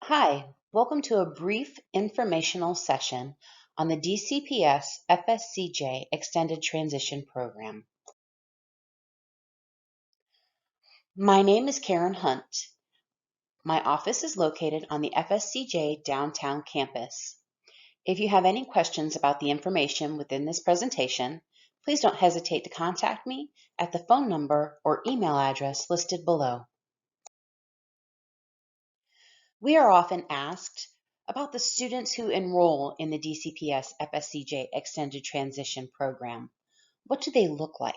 Hi, welcome to a brief informational session on the DCPS FSCJ Extended Transition Program. My name is Karen Hunt. My office is located on the FSCJ downtown campus. If you have any questions about the information within this presentation, please don't hesitate to contact me at the phone number or email address listed below. We are often asked about the students who enroll in the DCPS FSCJ Extended Transition Program. What do they look like?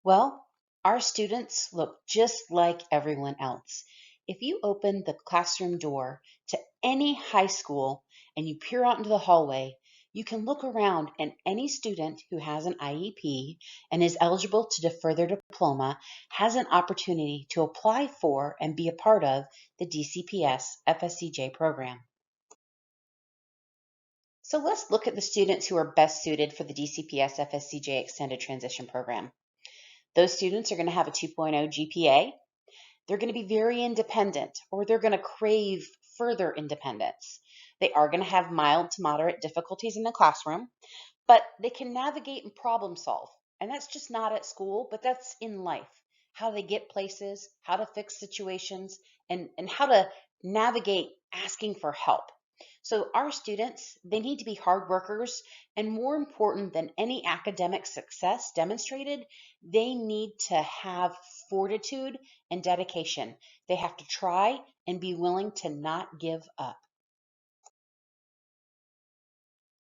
Well, our students look just like everyone else. If you open the classroom door to any high school and you peer out into the hallway, you can look around, and any student who has an IEP and is eligible to defer their diploma has an opportunity to apply for and be a part of the DCPS FSCJ program. So let's look at the students who are best suited for the DCPS FSCJ Extended Transition Program. Those students are going to have a 2.0 GPA. They're going to be very independent, or they're going to crave further independence. They are going to have mild to moderate difficulties in the classroom, but they can navigate and problem solve. And that's just not at school, but that's in life. How they get places, how to fix situations, and how to navigate asking for help. So our students, they need to be hard workers, and more important than any academic success demonstrated, they need to have fortitude and dedication. They have to try and be willing to not give up.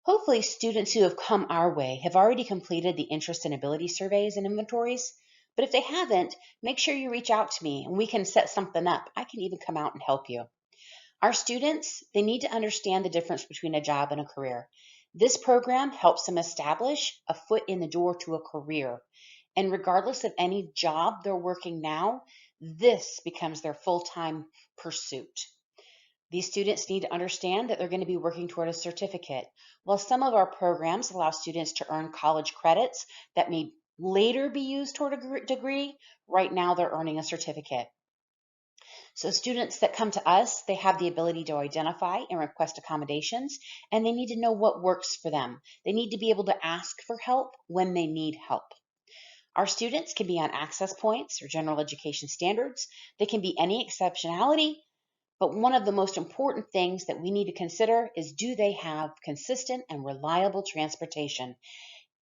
Hopefully, students who have come our way have already completed the interest and ability surveys and inventories. But if they haven't, make sure you reach out to me and we can set something up. I can even come out and help you. Our students, they need to understand the difference between a job and a career. This program helps them establish a foot in the door to a career. And regardless of any job they're working now, this becomes their full-time pursuit. These students need to understand that they're going to be working toward a certificate. While some of our programs allow students to earn college credits that may later be used toward a degree, right now they're earning a certificate. So students that come to us, they have the ability to identify and request accommodations, and they need to know what works for them. They need to be able to ask for help when they need help. Our students can be on access points or general education standards. They can be any exceptionality, but one of the most important things that we need to consider is, do they have consistent and reliable transportation?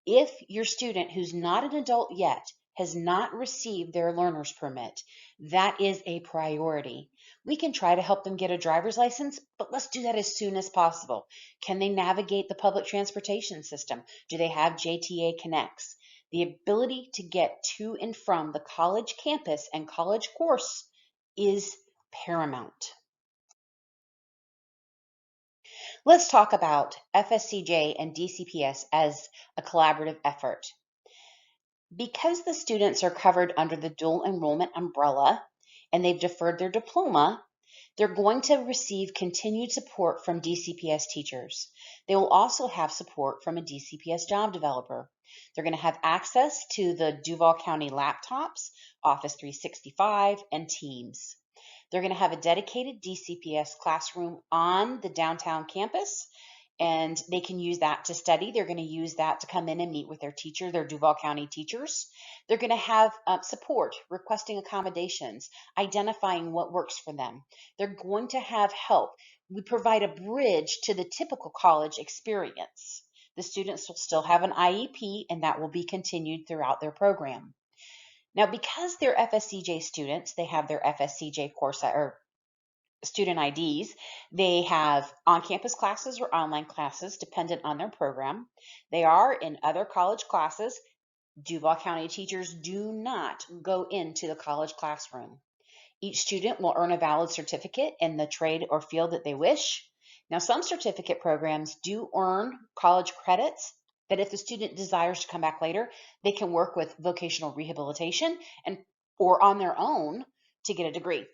If your student who's not an adult yet has not received their learner's permit, that is a priority. We can try to help them get a driver's license, but let's do that as soon as possible. Can they navigate the public transportation system? Do they have JTA Connects? The ability to get to and from the college campus and college course is paramount. Let's talk about FSCJ and DCPS as a collaborative effort. Because the students are covered under the dual enrollment umbrella and they've deferred their diploma, they're going to receive continued support from DCPS teachers. They will also have support from a DCPS job developer. They're going to have access to the Duval County laptops, Office 365, and Teams. They're going to have a dedicated DCPS classroom on the downtown campus, and they can use that to study. They're going to use that to come in and meet with their teacher, their Duval County teachers. They're going to have support, requesting accommodations, identifying what works for them. They're going to have help. We provide a bridge to the typical college experience. The students will still have an IEP, and that will be continued throughout their program. Now, because they're FSCJ students, they have their FSCJ course or student IDs. They have on-campus classes or online classes dependent on their program. They are in other college classes. Duval County teachers do not go into the college classroom. Each student will earn a valid certificate in the trade or field that they wish. Now, some certificate programs do earn college credits, but if the student desires to come back later, they can work with vocational rehabilitation and or on their own to get a degree.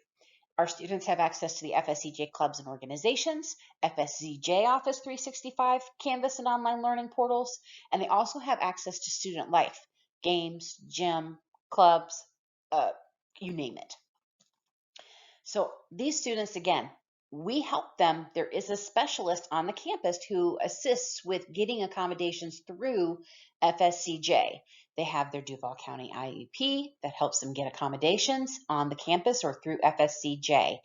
Our students have access to the FSCJ clubs and organizations, FSCJ Office 365, Canvas and online learning portals, and they also have access to student life, games, gym, clubs, you name it. So these students, again, we help them. There is a specialist on the campus who assists with getting accommodations through FSCJ. They have their Duval County IEP that helps them get accommodations on the campus or through FSCJ.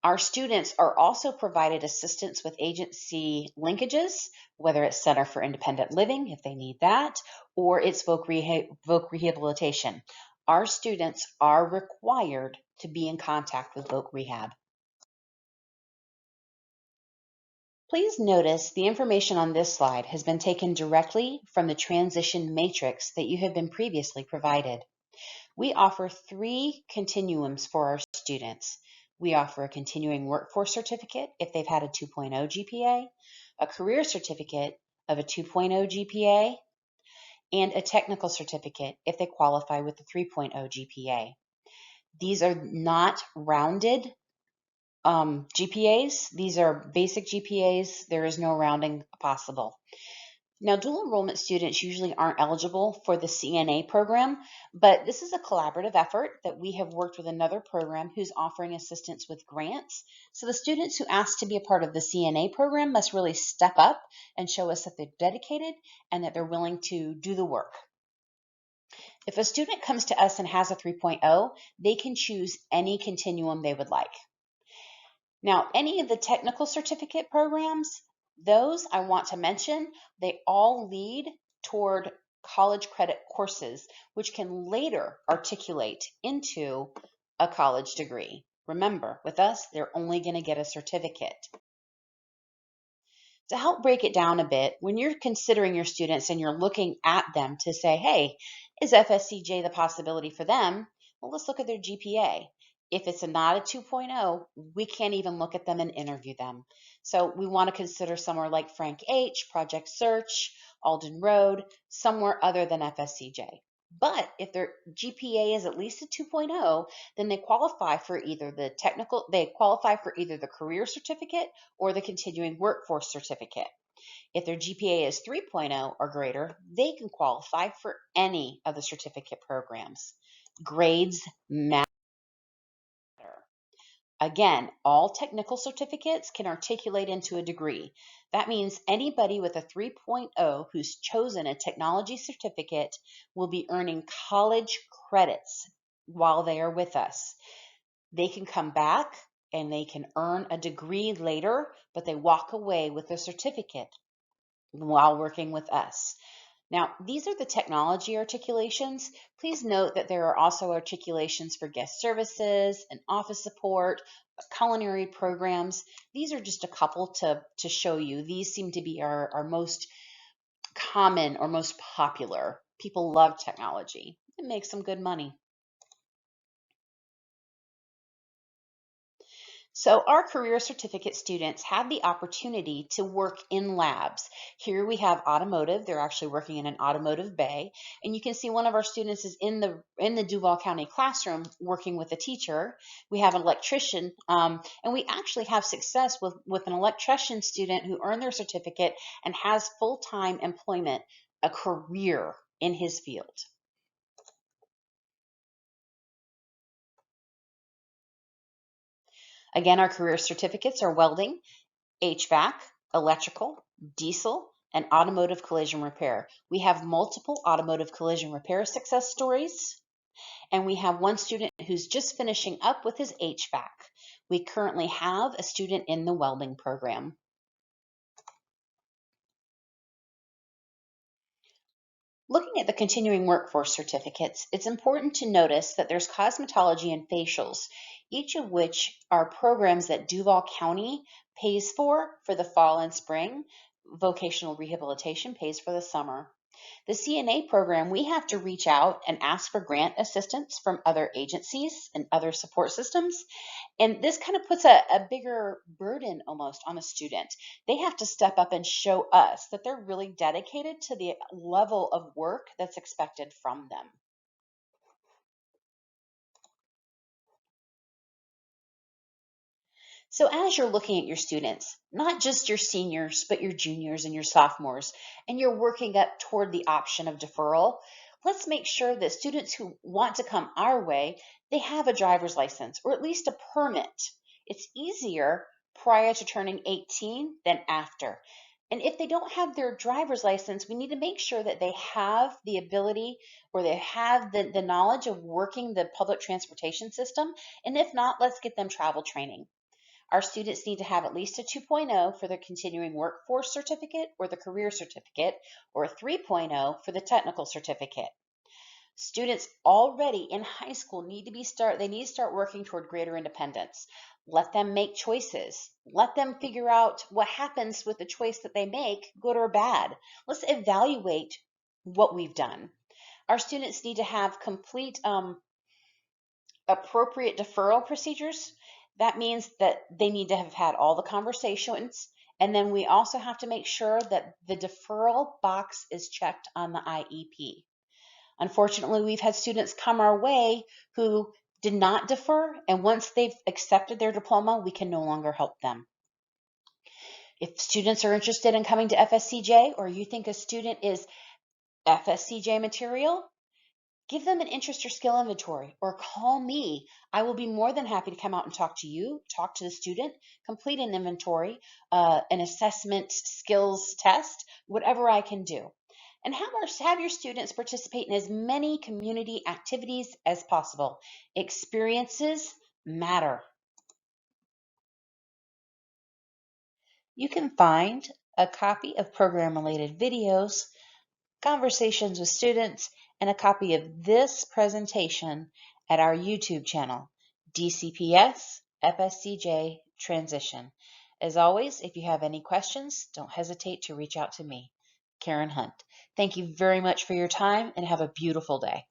Our students are also provided assistance with agency linkages, whether it's Center for Independent Living, if they need that, or it's voc rehabilitation. Our students are required to be in contact with voc rehab. Please notice the information on this slide has been taken directly from the transition matrix that you have been previously provided. We offer 3 continuums for our students. We offer a continuing workforce certificate if they've had a 2.0 GPA, a career certificate of a 2.0 GPA, and a technical certificate if they qualify with the 3.0 GPA. These are not rounded GPAs. These are basic GPAs. There is no rounding possible. Now, dual enrollment students usually aren't eligible for the CNA program, but this is a collaborative effort that we have worked with another program who's offering assistance with grants. So the students who ask to be a part of the CNA program must really step up and show us that they're dedicated and that they're willing to do the work. If a student comes to us and has a 3.0, they can choose any continuum they would like. Now, any of the technical certificate programs, those I want to mention, they all lead toward college credit courses, which can later articulate into a college degree. Remember, with us, they're only going to get a certificate. To help break it down a bit, when you're considering your students and you're looking at them to say, hey, is FSCJ the possibility for them? Well, let's look at their GPA. If it's not a 2.0, we can't even look at them and interview them. So we want to consider somewhere like Frank H., Project Search, Alden Road, somewhere other than FSCJ. But if their GPA is at least a 2.0, then they qualify for either the career certificate or the continuing workforce certificate. If their GPA is 3.0 or greater, they can qualify for any of the certificate programs. Grades matter. Again, all technical certificates can articulate into a degree. That means anybody with a 3.0 who's chosen a technology certificate will be earning college credits while they are with us. They can come back and they can earn a degree later, but they walk away with a certificate while working with us. Now, these are the technology articulations. Please note that there are also articulations for guest services and office support, culinary programs. These are just a couple to show you. These seem to be our most common or most popular. People love technology. It makes them good money. So our career certificate students have the opportunity to work in labs. Here we have automotive. They're actually working in an automotive bay. And you can see one of our students is in the Duval County classroom working with a teacher. We have an electrician, and we actually have success with an electrician student who earned their certificate and has full-time employment, a career in his field. Again, our career certificates are welding, HVAC, electrical, diesel, and automotive collision repair. We have multiple automotive collision repair success stories, and we have one student who's just finishing up with his HVAC. We currently have a student in the welding program. Looking at the continuing workforce certificates, it's important to notice that there's cosmetology and facials, each of which are programs that Duval County pays for the fall and spring. Vocational rehabilitation pays for the summer. The CNA program, we have to reach out and ask for grant assistance from other agencies and other support systems. And this kind of puts a bigger burden almost on a student. They have to step up and show us that they're really dedicated to the level of work that's expected from them. So as you're looking at your students, not just your seniors, but your juniors and your sophomores, and you're working up toward the option of deferral, Let's make sure that students who want to come our way, they have a driver's license or at least a permit. It's easier prior to turning 18 than after. And if they don't have their driver's license, we need to make sure that they have the ability or they have the knowledge of working the public transportation system. And if not, let's get them travel training. Our students need to have at least a 2.0 for their continuing workforce certificate or the career certificate, or a 3.0 for the technical certificate. Students already in high school need to start working toward greater independence. Let them make choices. Let them figure out what happens with the choice that they make, good or bad. Let's evaluate what we've done. Our students need to have complete appropriate deferral procedures. That means that they need to have had all the conversations. And then we also have to make sure that the deferral box is checked on the IEP. Unfortunately, we've had students come our way who did not defer, and once they've accepted their diploma, we can no longer help them. If students are interested in coming to FSCJ, or you think a student is FSCJ material, give them an interest or skill inventory or call me. I will be more than happy to come out and talk to you, talk to the student, complete an inventory, an assessment skills test, whatever I can do. And have your students participate in as many community activities as possible. Experiences matter. You can find a copy of program-related videos, conversations with students, and a copy of this presentation at our YouTube channel, DCPS FSCJ Transition. As always, if you have any questions, don't hesitate to reach out to me, Karen Hunt. Thank you very much for your time and have a beautiful day.